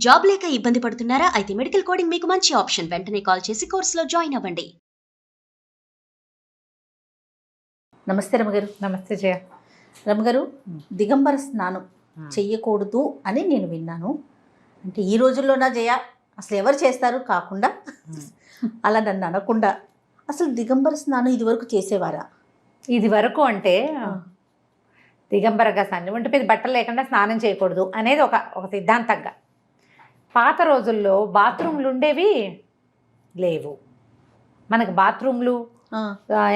Job లేక ఇబ్బంది పడుతున్నారా? అయితే మెడికల్ కోడింగ్ మీకు మంచి ఆప్షన్. వెంటనే కాల్ చేసి కోర్సులో జాయిన్ అవ్వండి. నమస్తే రమగారు. నమస్తే జయ. రమగారు, దిగంబర స్నానం చెయ్యకూడదు అని నేను విన్నాను. అంటే ఈ రోజుల్లోనా జయ అసలు ఎవరు చేస్తారు కాకుండా అలా నన్ను అనకుండా అసలు దిగంబర స్నానం ఇదివరకు చేసేవారా? ఇది వరకు అంటే దిగంబరగా స్నానం ఒంటి మీద బట్టలు లేకుండా స్నానం చేయకూడదు అనేది ఒక సిద్ధాంతంగా. పాత రోజుల్లో బాత్రూమ్లు ఉండేవి లేవు. మనకు బాత్రూమ్లు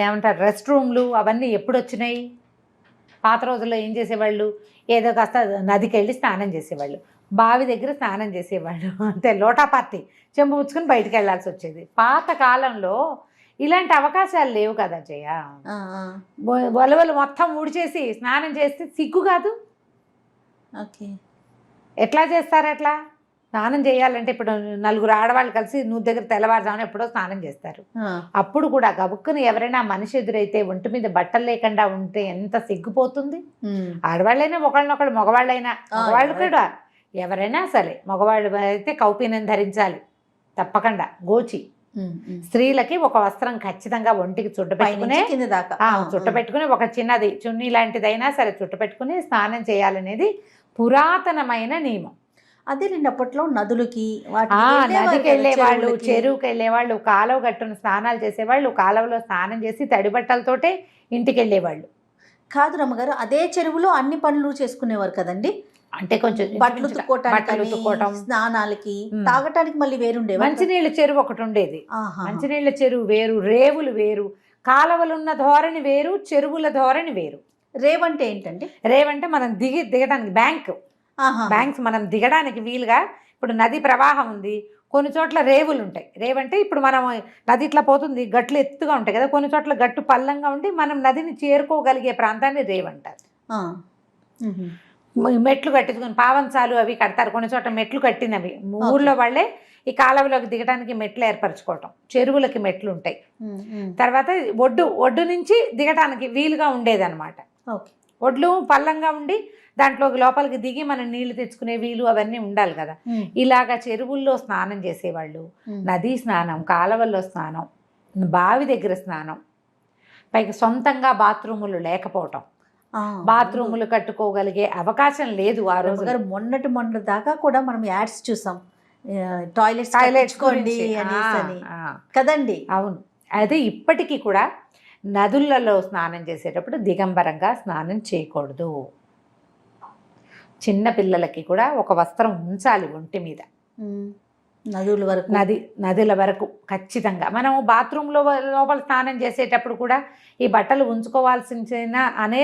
ఏమంటారు రెస్ట్ రూమ్లు అవన్నీ ఎప్పుడు వచ్చినాయి? పాత రోజుల్లో ఏం చేసేవాళ్ళు? ఏదో కాస్త నదికి వెళ్ళి స్నానం చేసేవాళ్ళు, బావి దగ్గర స్నానం చేసేవాళ్ళు, అంతే. లోటా పార్టీ చెంబు పుచ్చుకొని బయటికి వెళ్ళాల్సి వచ్చేది. పాత కాలంలో ఇలాంటి అవకాశాలు లేవు కదా జయ. వలవలు మొత్తం ఊడిచేసి స్నానం చేస్తే సిగ్గు కాదు. ఓకే, ఎట్లా చేస్తారు? ఎట్లా స్నానం చేయాలంటే ఇప్పుడు నలుగురు ఆడవాళ్ళు కలిసి నువ్వు దగ్గర తెల్లవారుజామున ఎప్పుడో స్నానం చేస్తారు. అప్పుడు కూడా గబుక్కుని ఎవరైనా మనిషి ఎదురైతే ఒంటి మీద బట్టలు లేకుండా ఉంటే ఎంత సిగ్గుపోతుంది. ఆడవాళ్ళైనా ఒకళ్ళనొకళ్ళు, మగవాళ్ళైనా మగవాళ్ళు కూడా ఎవరైనా సరే, మగవాళ్ళు అయితే కౌపీనం ధరించాలి తప్పకుండా, గోచి. స్త్రీలకి ఒక వస్త్రం ఖచ్చితంగా ఒంటికి చుట్టపెట్టుకునే చుట్టపెట్టుకుని ఒక చిన్నది చున్నీ లాంటిదైనా సరే చుట్టపెట్టుకుని స్నానం చేయాలనేది పురాతనమైన నియమం. అదే అప్పట్లో నదులకి నదికి వెళ్ళేవాళ్ళు, చెరువుకి వెళ్ళేవాళ్ళు, కాలువ గట్టును స్నానాలు చేసేవాళ్ళు, కాలువలో స్నానం చేసి తడి బట్టలతోటే ఇంటికి వెళ్ళేవాళ్ళు. కాదు రమ్మగారు, అదే చెరువులో అన్ని పనులు చేసుకునేవారు కదండి. అంటే కొంచెం బట్టలు ఉతుక్కోవటం, స్నానాలకి, తాగటానికి మళ్ళీ వేరుండేవి. మంచినీళ్ళ చెరువు ఒకటి ఉండేది. మంచినీళ్ళ చెరువు వేరు, రేవులు వేరు, కాలువలున్న ధోరణి వేరు, చెరువుల ధోరణి వేరు. రేవంటే ఏంటండి? రేవంటే మనం దిగడానికి బ్యాంక్స్ మనం దిగడానికి వీలుగా. ఇప్పుడు నది ప్రవాహం ఉంది, కొన్ని చోట్ల రేవులు ఉంటాయి. రేవంటే ఇప్పుడు మనం నది ఇట్లా పోతుంది, గట్లు ఎత్తుగా ఉంటాయి కదా, కొన్ని చోట్ల గట్టు పల్లంగా ఉండి మనం నదిని చేరుకోగలిగే ప్రాంతాన్ని రేవంటారు. మెట్లు కట్టించుకొని పావంచాలు అవి కడతారు, కొన్ని చోట్ల మెట్లు కట్టినవి ఊర్లో వాళ్ళే ఈ కాలువలోకి దిగడానికి మెట్లు ఏర్పరచుకోవటం. చెరువులకి మెట్లు ఉంటాయి. తర్వాత ఒడ్డు నుంచి దిగటానికి వీలుగా ఉండేదన్నమాట. ఒడ్లు పల్లంగా ఉండి దాంట్లోకి లోపలికి దిగి మనం నీళ్లు తెచ్చుకునే వీలు అవన్నీ ఉండాలి కదా. ఇలాగా చెరువుల్లో స్నానం చేసేవాళ్ళు, నదీ స్నానం, కాలువల్లో స్నానం, బావి దగ్గర స్నానం, పైకి సొంతంగా బాత్రూములు లేకపోవటం, బాత్రూములు కట్టుకోగలిగే అవకాశం లేదు ఆ రోజు. మొన్న దాకా కూడా మనం యాడ్స్ చూసాం, టాయిలెట్స్ కదండి. అవును, అదే ఇప్పటికీ కూడా నదులలో స్నానం చేసేటప్పుడు దిగంబరంగా స్నానం చేయకూడదు. చిన్న పిల్లలకి కూడా ఒక వస్త్రం ఉంచాలి ఒంటి మీద, నదుల వరకు ఖచ్చితంగా. మనం బాత్రూంలో లోపల స్నానం చేసేటప్పుడు కూడా ఈ బట్టలు ఉంచుకోవాల్సిన అనే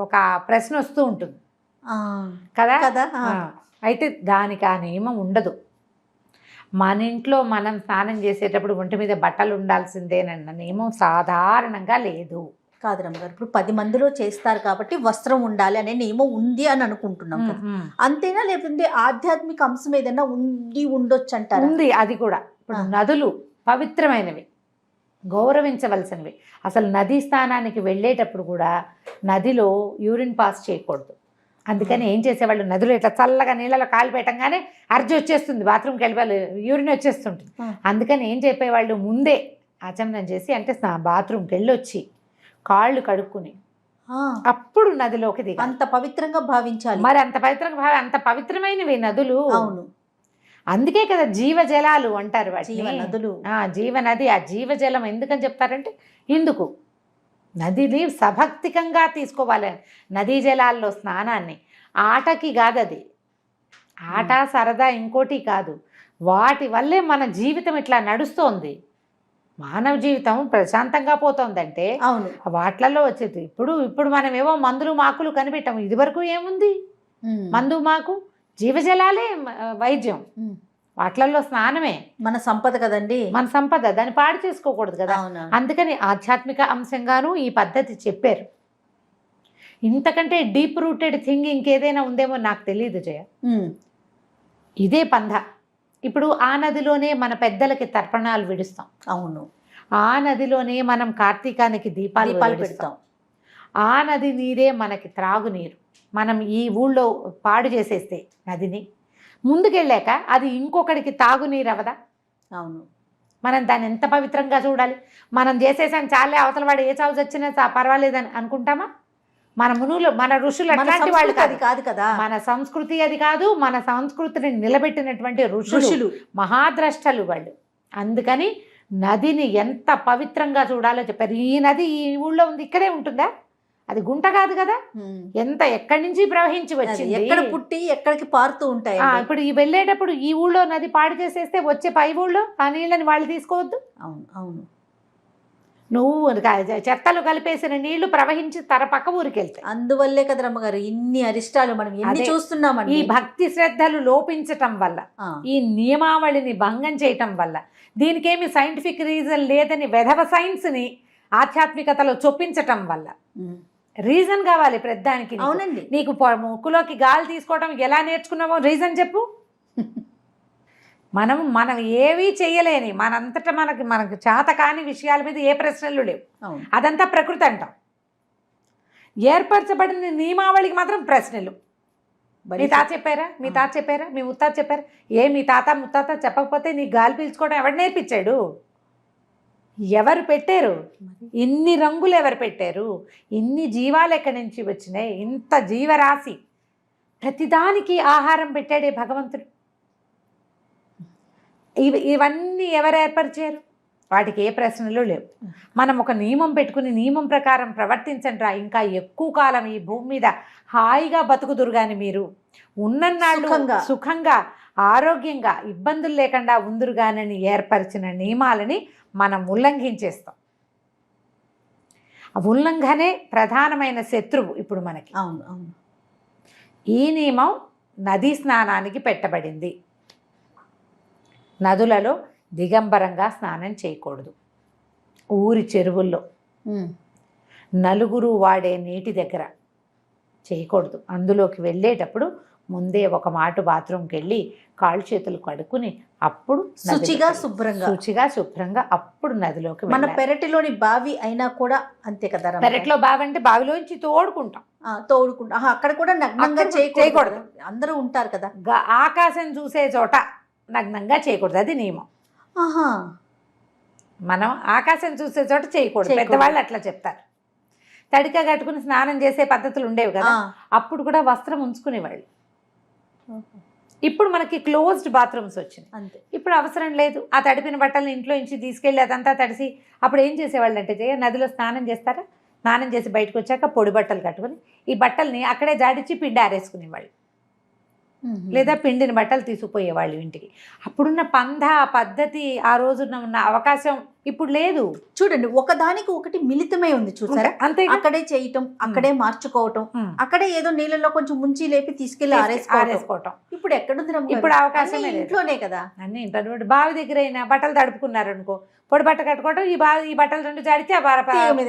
ఒక ప్రశ్న వస్తూ ఉంటుంది కదా. అయితే దానికి ఆ నియమం ఉండదు. మన ఇంట్లో మనం స్నానం చేసేటప్పుడు ఒంటి మీద బట్టలు ఉండాల్సిందేనన్న నియమం సాధారణంగా లేదు. కాదు రమ్మగారు, ఇప్పుడు 10 మందిలో చేస్తారు కాబట్టి వస్త్రం ఉండాలి అనే నియమం ఉంది అని అనుకుంటున్నాం కదా, అంతేనా? లేకపోతే ఆధ్యాత్మిక అంశం ఏదైనా ఉండొచ్చు అంటారు? ఉంది, అది కూడా. ఇప్పుడు నదులు పవిత్రమైనవి, గౌరవించవలసినవి. అసలు నదీ స్థానానికి వెళ్ళేటప్పుడు కూడా నదిలో యూరిన్ పాస్ చేయకూడదు. అందుకని ఏం చేసేవాళ్ళు, నదులు ఇట్లా చల్లగా నీళ్ళలో కాలు పెట్టంగానే అర్జి వచ్చేస్తుంది, బాత్రూమ్కి వెళ్ళిపోవాలి, యూరిన్ వచ్చేస్తుంటుంది. అందుకని ఏం చెప్పేవాళ్ళు, ముందే ఆచమనం చేసి, అంటే బాత్రూమ్కి వెళ్ళొచ్చి కాళ్ళు కడుక్కుని అప్పుడు నదిలోకి దిగాలి. అంత పవిత్రంగా భావించాలి. మరి అంత పవిత్రమైనవి నదులు. అవును, అందుకే కదా జీవజలాలు అంటారు వాటిని, నదులు. జీవనది. ఆ జీవజలం ఎందుకని చెప్తారంటే ఇందుకు నదిని సభక్తికంగా తీసుకోవాలి. నదీ జలాల్లో స్నానాన్ని ఆటకి కాదు, అది ఆట సరదా ఇంకోటి కాదు. వాటి వల్లే మన జీవితం ఇట్లా నడుస్తోంది. మానవ జీవితం ప్రశాంతంగా పోతుందంటే అవును వాటిలలో వచ్చేది. ఇప్పుడు మనం ఏవో మందులు మాకులు కనిపెట్టాము. ఇది వరకు ఏముంది? మందు మాకు, జీవజలాలే వైద్యం, వాటిలలో స్నానమే మన సంపద కదండి. మన సంపద, దాన్ని పాడు చేసుకోకూడదు కదా. అందుకని ఆధ్యాత్మిక అంశంగాను ఈ పద్ధతి చెప్పారు. ఇంతకంటే డీప్ రూటెడ్ థింగ్ ఇంకేదైనా ఉందేమో నాకు తెలియదు జయ. ఇదే పంధ. ఇప్పుడు ఆ నదిలోనే మన పెద్దలకి తర్పణాలు విడుస్తాం. అవును, ఆ నదిలోనే మనం కార్తీకానికి దీపాలు పెడతాం. ఆ నది నీరే మనకి త్రాగునీరు. మనం ఈ ఊళ్ళో పాడు చేసేస్తే నదిని ముందుకెళ్ళాక అది ఇంకొకడికి తాగునీరు అవదా? అవును. మనం దాన్ని ఎంత పవిత్రంగా చూడాలి. మనం చేసేసాం చాలే, అవతల వాడు ఏ చావు వచ్చినా పర్వాలేదని అనుకుంటామా? మన మునులు, మన ఋషులు అట్లాంటి వాళ్ళు కాదు కదా. మన సంస్కృతి అది కాదు. మన సంస్కృతిని నిలబెట్టినటువంటి ఋషులు, మహాద్రష్టలు వాళ్ళు. అందుకని నదిని ఎంత పవిత్రంగా చూడాలో చెప్పారు. ఈ నది ఈ ఊళ్ళో ఉంది, ఇక్కడే ఉంటుందా? అది గుంట కాదు కదా, ఎంత ఎక్కడి నుంచి ప్రవహించి వచ్చింది, ఎక్కడ పుట్టి ఎక్కడికి పారుతూ ఉంటాయి. ఇప్పుడు ఈ వెళ్ళేటప్పుడు ఈ ఊళ్ళో నది పాడు చేసేస్తే వచ్చే పై ఊళ్ళో ఆ నీళ్ళని వాళ్ళు తీసుకోవద్దు. అవును అవును. నువ్వు చెత్తలు కలిపేసిన నీళ్లు ప్రవహించి పక్క ఊరికి వెళ్తాయి. అందువల్లే కదా రమ్మగారు ఇన్ని అరిష్టాలు మనం ఎన్ని చూస్తున్నామండి. ఈ భక్తి శ్రద్ధలు లోపించటం వల్ల, ఈ నియమావళిని భంగం చేయటం వల్ల, దీనికేమి సైంటిఫిక్ రీజన్ లేదని వెధవ సైన్స్ని ఆధ్యాత్మికతలో చొప్పించటం వల్ల రీజన్ కావాలి ప్రతిదానికి. అవునండి. నీకు ముక్కులోకి గాలి తీసుకోవడం ఎలా నేర్చుకున్నావో రీజన్ చెప్పు. మనం ఏవీ చేయలేని మనంతటా మనకు చేత కాని విషయాల మీద ఏ ప్రశ్నలు లేవు. అదంతా ప్రకృతి అంటాం. ఏర్పరచబడిన నియమావళికి మాత్రం ప్రశ్నలు. మీ తాత చెప్పారా, మీ తాత చెప్పారా, మీ ముత్తాత చెప్పారా? మీ తాత ముత్తాత చెప్పకపోతే నీ గాలి పీల్చుకోవడం ఎవరు నేర్పించాడు? ఎవరు పెట్టారు? ఇన్ని రంగులు ఎవరు పెట్టారు? ఇన్ని జీవాలు ఎక్కడి నుంచి వచ్చినాయి? ఇంత జీవరాశి, ప్రతిదానికి ఆహారం పెట్టాడే భగవంతుడు. ఇవన్నీ ఎవరు ఏర్పరిచారు? వాటికి ఏ ప్రశ్నలు లేవు. మనం ఒక నియమం పెట్టుకుని నియమం ప్రకారం ప్రవర్తించండి, ఇంకా ఎక్కువ కాలం ఈ భూమి మీద హాయిగా బతుకుదురు. కానీ మీరు ఉన్నన్నాళ్ళు సుఖంగా ఆరోగ్యంగా ఇబ్బందులు లేకుండా ఉందురు గానని ఏర్పరిచిన నియమాలని మనం ఉల్లంఘించేస్తాం. ఆ ఉల్లంఘనే ప్రధానమైన శత్రువు ఇప్పుడు మనకి. అవును అవును. ఈ నియమం నదీ స్నానానికి పెట్టబడింది. నదులలో దిగంబరంగా స్నానం చేయకూడదు. ఊరి చెరువుల్లో, నలుగురు వాడే నీటి దగ్గర చేయకూడదు. అందులోకి వెళ్ళేటప్పుడు ముందే ఒక మాట బాత్రూమ్కి వెళ్ళి కాళ్ళు చేతులు కడుక్కుని అప్పుడు శుచిగా శుభ్రంగా అప్పుడు నదిలోకి. మన పెరటిలోని బావి అయినా కూడా అంతే కదా. పెరట్లో బావి అంటే బావిలోంచి తోడుకుంటాం. అక్కడ కూడా నగ్నంగా చేయకూడదు. అందరూ ఉంటారు కదా. ఆకాశం చూసే చోట నగ్నంగా చేయకూడదు, అది నియమం. మనం ఆకాశం చూసే చోట చేయకూడదు. పెద్దవాళ్ళు అట్లా చెప్తారు. తడిక కట్టుకుని స్నానం చేసే పద్ధతులు ఉండేవి కదా, అప్పుడు కూడా వస్త్రం ఉంచుకునేవాళ్ళు. ఇప్పుడు మనకి క్లోజ్డ్ బాత్రూమ్స్ వచ్చినాయి, అంతే. ఇప్పుడు అవసరం లేదు. ఆ తడిపిన బట్టలను ఇంట్లో నుంచి తీసుకెళ్ళి అదంతా తడిసి అప్పుడు ఏం చేసేవాళ్ళు అంటే, నదిలో స్నానం చేస్తారా, స్నానం చేసి బయటకు వచ్చాక పొడి బట్టలు కట్టుకుని ఈ బట్టల్ని అక్కడే జాడించి పిండి ఆరేసుకునేవాళ్ళు, లేదా పిండిని బట్టలు తీసుకుపోయేవాళ్ళు ఇంటికి. అప్పుడున్న పద్ధతి, ఆ రోజున ఉన్న అవకాశం ఇప్పుడు లేదు. చూడండి, ఒకదానికి ఒకటి మిళితమై ఉంది, చూసారా? అంతే. అక్కడే చేయటం, అక్కడే మార్చుకోవటం, అక్కడే ఏదో నీళ్ళలో కొంచెం ముంచి లేపి తీసుకెళ్లి ఆరేసుకోవటం. ఇప్పుడు ఎక్కడుంది? ఇప్పుడు అవకాశం ఇంట్లోనే కదా. అన్ని ఇంట్లో. బావి దగ్గర అయినా బట్టలు తడుపుకున్నారు అనుకో, పొడి బట్ట కట్టుకోవటం, ఈ బట్టలు రెండు జాడితే ఆ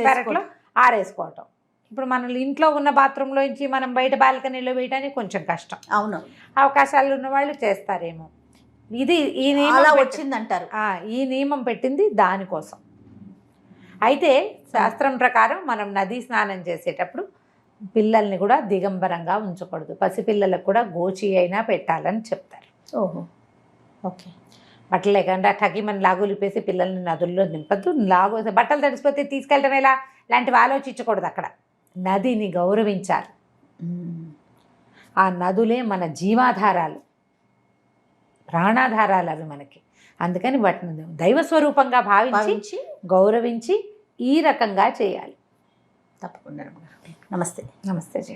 పెరట్లో ఆరేసుకోవటం. ఇప్పుడు మన ఇంట్లో ఉన్న బాత్రూంలో నుంచి మనం బయట బాల్కనీలో వేయడానికి కొంచెం కష్టం. అవును. అవకాశాలు ఉన్న వాళ్ళు చేస్తారేమో. ఈ నియమం వచ్చిందంటారు. ఈ నియమం పెట్టింది దానికోసం. అయితే శాస్త్రం ప్రకారం మనం నదీ స్నానం చేసేటప్పుడు పిల్లల్ని కూడా దిగంబరంగా ఉంచకూడదు. పసిపిల్లలకు కూడా గోచి అయినా పెట్టాలని చెప్తారు. ఓహో, ఓకే. బట్టలు లేకుండా టకిమని లాగులిపేసి పిల్లల్ని నదుల్లో నింపద్దు. బట్టలు తడిసిపోతే తీసుకెళ్ళటం ఎలా లాంటివి ఆలోచించకూడదు. అక్కడ నదిని గౌరవించాలి. ఆ నదులే మన జీవాధారాలు, ప్రాణాధారాలు అవి మనకి. అందుకని వాటిని దైవస్వరూపంగా భావించి గౌరవించి ఈ రకంగా చేయాలి. తప్పకుండా. నమస్తే. నమస్తే జయ.